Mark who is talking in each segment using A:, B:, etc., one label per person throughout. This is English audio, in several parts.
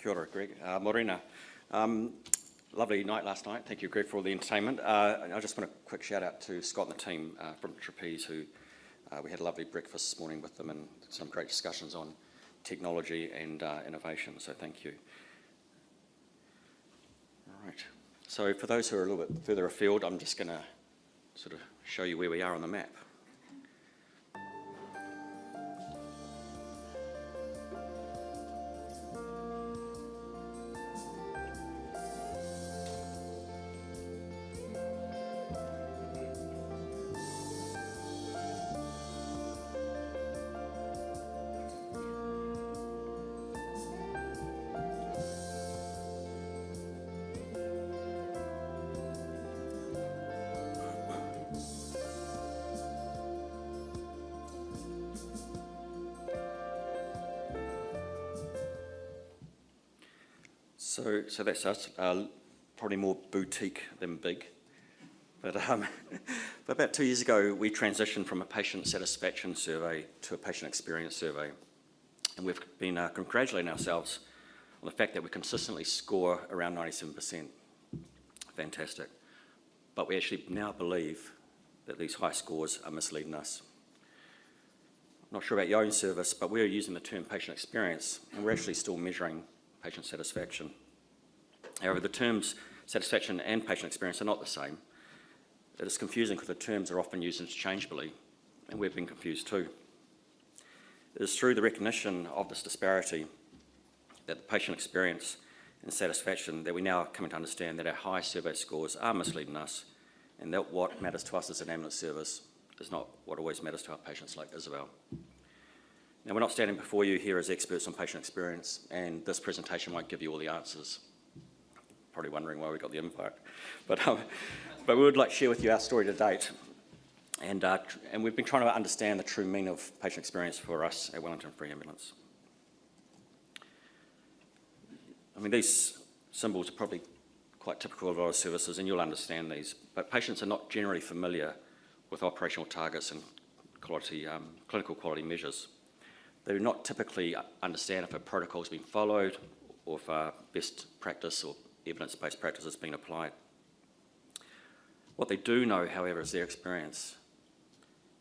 A: Kia ora, Greg. Morena. Lovely night last night. Thank you, Greg, for all the entertainment. I just want a quick shout out to Scott and the team from Trapeze, who we had a lovely breakfast this morning with them and some great discussions on technology and innovation, so thank you. All right. So for those who are a little bit further afield, I'm just going to sort of show you where we are on the map. So that's us, probably more boutique than big. But about 2 years ago, we transitioned from a patient satisfaction survey to a patient experience survey. And we've been congratulating ourselves on the fact that we consistently score around 97%. Fantastic. But we actually now believe that these high scores are misleading us. I'm not sure about your own service, but we're using the term patient experience, and we're actually still measuring patient satisfaction. However, the terms satisfaction and patient experience are not the same. It is confusing because the terms are often used interchangeably, and we've been confused too. It is through the recognition of this disparity that the patient experience and satisfaction that we now come to understand that our high survey scores are misleading us, and that what matters to us as an ambulance service is not what always matters to our patients like Isobel. Now, we're not standing before you here as experts on patient experience, and this presentation won't give you all the answers. Probably wondering why we got the invite. But we would like to share with you our story to date. And we've been trying to understand the true meaning of patient experience for us at Wellington Free Ambulance. I mean, these symbols are probably quite typical of a lot of services, and you'll understand these. But patients are not generally familiar with operational targets and clinical quality measures. They do not typically understand if a protocol has been followed or if best practice or evidence-based practice has been applied. What they do know, however, is their experience,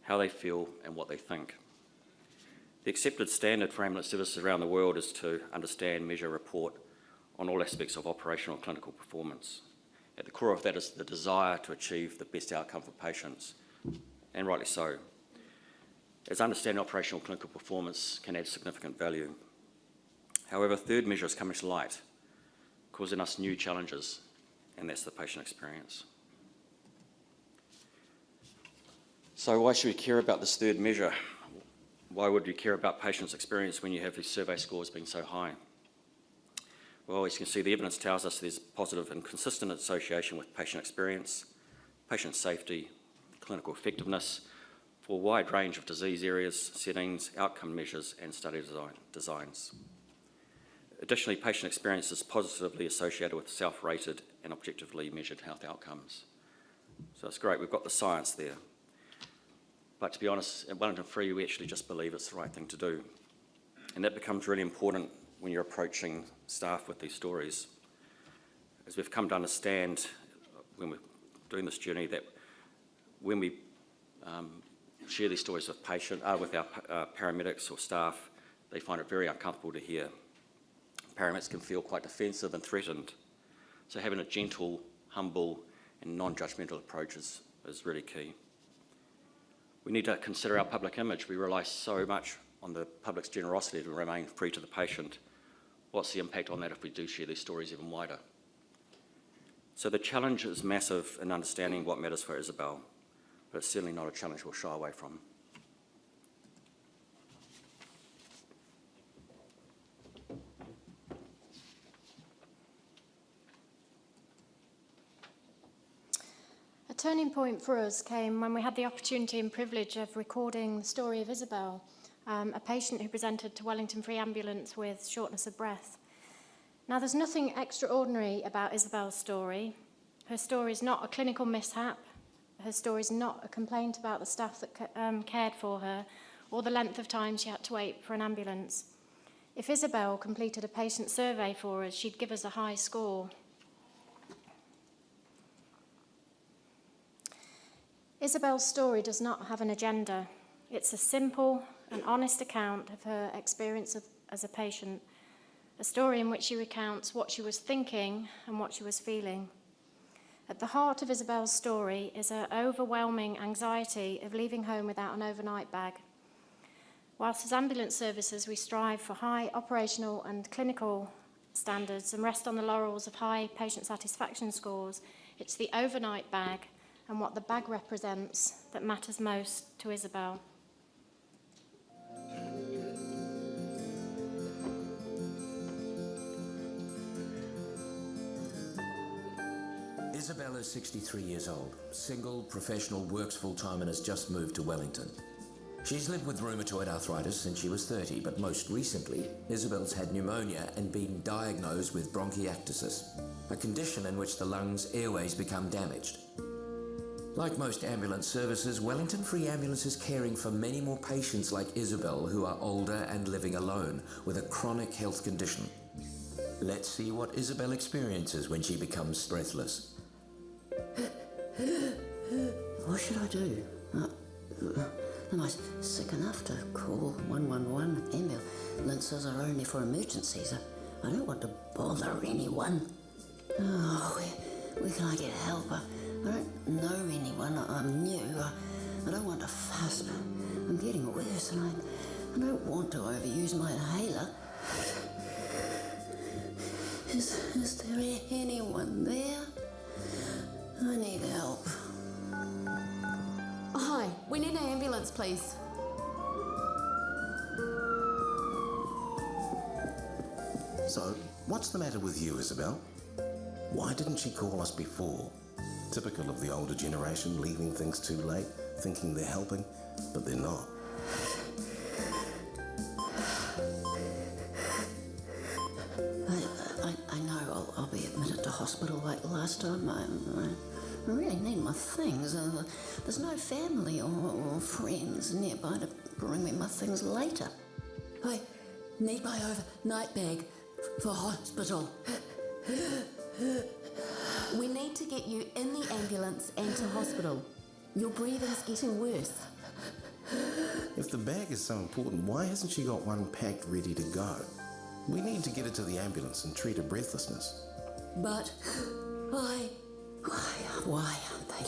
A: how they feel and what they think. The accepted standard for ambulance services around the world is to understand, measure, report on all aspects of operational and clinical performance. At the core of that is the desire to achieve the best outcome for patients, and rightly so, as understanding operational and clinical performance can add significant value. However, a third measure is coming to light, causing us new challenges, and that's the patient experience. So why should we care about this third measure? Why would you care about patients' experience when you have these survey scores being so high? Well, as you can see, the evidence tells us there's positive and consistent association with patient experience, patient safety, clinical effectiveness for a wide range of disease areas, settings, outcome measures, and study designs. Additionally, patient experience is positively associated with self-rated and objectively measured health outcomes. So it's great, we've got the science there. But to be honest, at Wellington Free, we actually just believe it's the right thing to do. And that becomes really important when you're approaching staff with these stories. As we've come to understand when we're doing this journey, that when we share these stories with with our paramedics or staff, they find it very uncomfortable to hear. Paramedics can feel quite defensive and threatened. So having a gentle, humble and non-judgmental approach is really key. We need to consider our public image. We rely so much on the public's generosity to remain free to the patient. What's the impact on that if we do share these stories even wider? So the challenge is massive in understanding what matters for Isobel, but it's certainly not a challenge we'll shy away from.
B: A turning point for us came when we had the opportunity and privilege of recording the story of Isobel, a patient who presented to Wellington Free Ambulance with shortness of breath. Now, there's nothing extraordinary about Isobel's story. Her story is not a clinical mishap. Her story is not a complaint about the staff that cared for her or the length of time she had to wait for an ambulance. If Isobel completed a patient survey for us, she'd give us a high score. Isobel's story does not have an agenda. It's a simple and honest account of her experience as a patient, a story in which she recounts what she was thinking and what she was feeling. At the heart of Isobel's story is her overwhelming anxiety of leaving home without an overnight bag. Whilst as ambulance services we strive for high operational and clinical standards and rest on the laurels of high patient satisfaction scores, it's the overnight bag and what the bag represents that matters most to Isobel.
C: Isobel is 63 years old, single, professional, works full-time and has just moved to Wellington. She's lived with rheumatoid arthritis since she was 30, but most recently, Isobel's had pneumonia and been diagnosed with bronchiectasis, a condition in which the lungs' airways become damaged. Like most ambulance services, Wellington Free Ambulance is caring for many more patients like Isobel who are older and living alone with a chronic health condition. Let's see what Isobel experiences when she becomes breathless.
D: What should I do? Am I sick enough to call 111? Ambulances are only for emergencies. I don't want to bother anyone. Oh, where can I get help? I don't know anyone. I'm new. I don't want to fuss. I'm getting worse and I don't want to overuse my inhaler. Is there anyone there? I need help.
E: Hi, we need an ambulance, please.
F: So, what's the matter with you, Isobel? Why didn't she call us before? Typical of the older generation, leaving things too late, thinking they're helping, but they're not.
D: I know I'll be admitted to hospital like last time. I really need my things. There's no family or friends nearby to bring me my things later. I need my overnight bag for hospital.
E: We need to get you in the ambulance and to hospital. Your breathing's getting worse.
F: If the bag is so important, why hasn't she got one packed ready to go? We need to get her to the ambulance and treat her breathlessness.
D: But why aren't they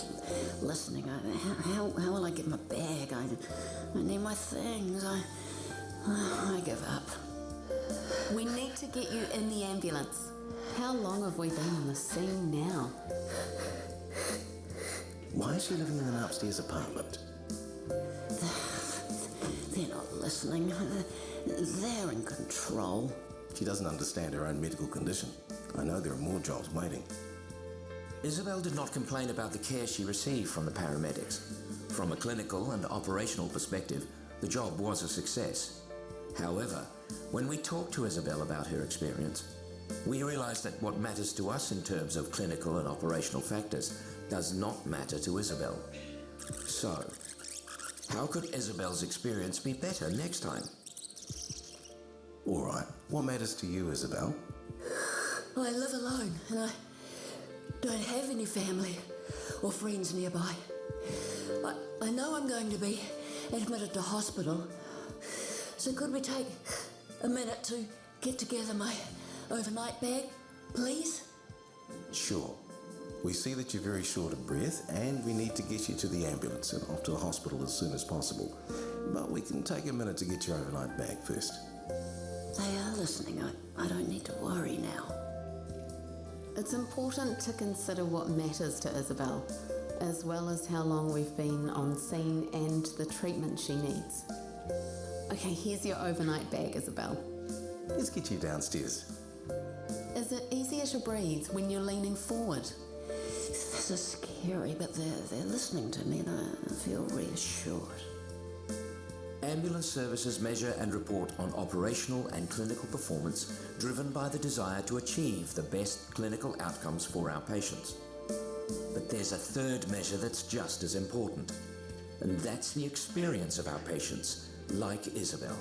D: listening? How will I get my bag? I need my things. I give up.
E: We need to get you in the ambulance. How long have we been on the scene now?
F: Why is she living in an upstairs apartment?
D: They're not listening. They're in control.
F: She doesn't understand her own medical condition. I know there are more jobs waiting.
C: Isobel did not complain about the care she received from the paramedics. From a clinical and operational perspective, the job was a success. However, when we talked to Isobel about her experience, we realized that what matters to us in terms of clinical and operational factors does not matter to Isobel. So, how could Isobel's experience be better next time?
F: All right, what matters to you, Isobel?
D: I live alone and I don't have any family or friends nearby. I know I'm going to be admitted to hospital. So could we take a minute to get together my overnight bag, please?
F: Sure. We see that you're very short of breath and we need to get you to the ambulance and off to the hospital as soon as possible. But we can take a minute to get your overnight bag first.
D: They are listening. I don't need to worry now.
E: It's important to consider what matters to Isobel, as well as how long we've been on scene and the treatment she needs. Okay, here's your overnight bag, Isobel.
F: Let's get you downstairs.
E: Is it easier to breathe when you're leaning forward?
D: This is scary, but they're listening to me and I feel reassured.
C: Ambulance services measure and report on operational and clinical performance driven by the desire to achieve the best clinical outcomes for our patients. But there's a third measure that's just as important, and that's the experience of our patients, like Isobel.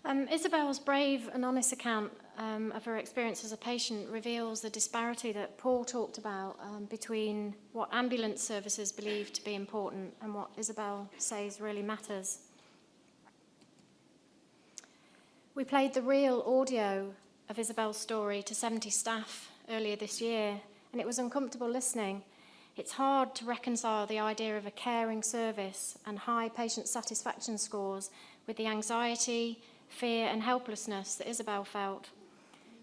B: Isobel's brave and honest account of her experience as a patient reveals the disparity that Paul talked about between what ambulance services believe to be important and what Isobel says really matters. We played the real audio of Isobel's story to 70 staff earlier this year, and it was uncomfortable listening. It's hard to reconcile the idea of a caring service and high patient satisfaction scores with the anxiety, fear and helplessness that Isobel felt.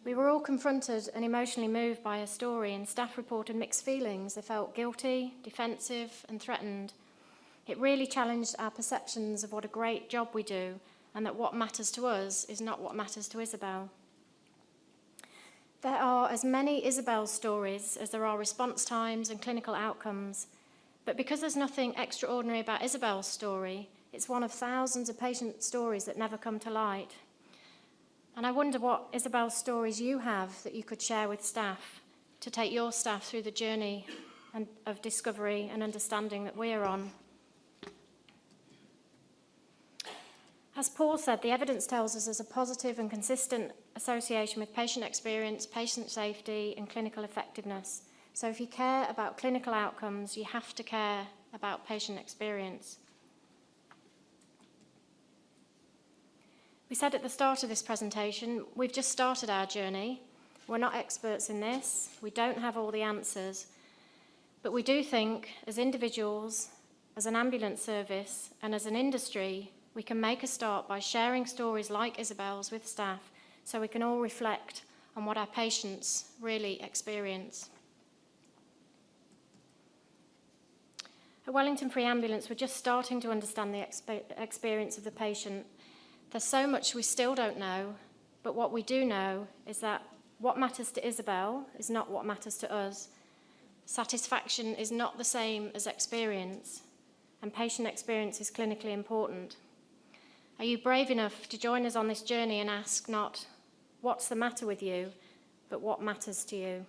B: We were all confronted and emotionally moved by her story, and staff reported mixed feelings. They felt guilty, defensive and threatened. It really challenged our perceptions of what a great job we do and that what matters to us is not what matters to Isobel. There are as many Isobel stories as there are response times and clinical outcomes, but because there's nothing extraordinary about Isobel's story, it's one of thousands of patient stories that never come to light. And I wonder what Isobel's stories you have that you could share with staff to take your staff through the journey of discovery and understanding that we're on. As Paul said, the evidence tells us there's a positive and consistent association with patient experience, patient safety, and clinical effectiveness. So if you care about clinical outcomes, you have to care about patient experience. We said at the start of this presentation, we've just started our journey. We're not experts in this. We don't have all the answers. But we do think, as individuals, as an ambulance service, and as an industry, we can make a start by sharing stories like Isobel's with staff so we can all reflect on what our patients really experience. At Wellington Free Ambulance, we're just starting to understand the experience of the patient. There's so much we still don't know, but what we do know is that what matters to Isobel is not what matters to us. Satisfaction is not the same as experience, and patient experience is clinically important. Are you brave enough to join us on this journey and ask not, what's the matter with you, but what matters to you?